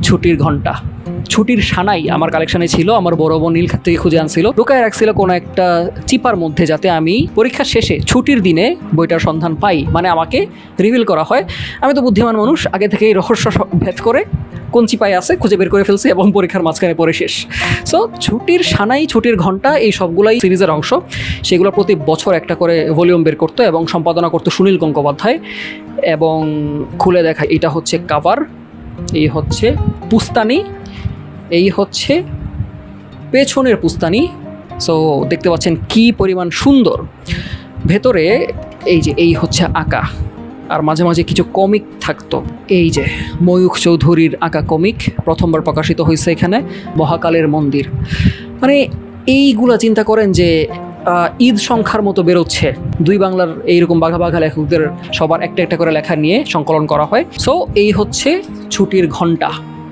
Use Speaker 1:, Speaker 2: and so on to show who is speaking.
Speaker 1: ছুটির ঘন্টা, ছুটির সানাই আমার কালেকশনে ছিল। আমার বড় বোন নীলক্ষেত থেকে খুঁজে আনছিল, লুকায় রাখছিল কোনো একটা চিপার মধ্যে, যাতে আমি পরীক্ষার শেষে ছুটির দিনে বইটার সন্ধান পাই, মানে আমাকে রিভিল করা হয়। আমি তো বুদ্ধিমান মানুষ, আগে থেকেই রহস্য ভেদ করে কোন চিপায় আছে খুঁজে বের করে ফেলছি এবং পরীক্ষার মাঝখানে পড়ে শেষ। সো ছুটির সানাই, ছুটির ঘন্টা, এই সবগুলাই সিরিজের অংশ। সেগুলো প্রতি বছর একটা করে ভলিউম বের করতো এবং সম্পাদনা করতো সুনীল গঙ্গোপাধ্যায়। এবং খুলে দেখা, এটা হচ্ছে কাভার, এই হচ্ছে পুস্তানি, এই হচ্ছে পেছনের পুস্তানি। সো দেখতে পাচ্ছেন কি পরিমাণ সুন্দর। ভেতরে এই যে এই হচ্ছে আঁকা, আর মাঝে মাঝে কিছু কমিক থাকতো। এই যে ময়ূখ চৌধুরীর আঁকা কমিক প্রথমবার প্রকাশিত হয়েছে এখানে, মহাকালের মন্দির। মানে এইগুলা চিন্তা করেন যে ঈদ সংখ্যার মতো বেরোচ্ছে। দুই বাংলার এইরকম বাঘা বাঘা লেখকদের সবার একটা একটা করে লেখা নিয়ে সংকলন করা হয়। সো এই হচ্ছে ছুটির ঘন্টা।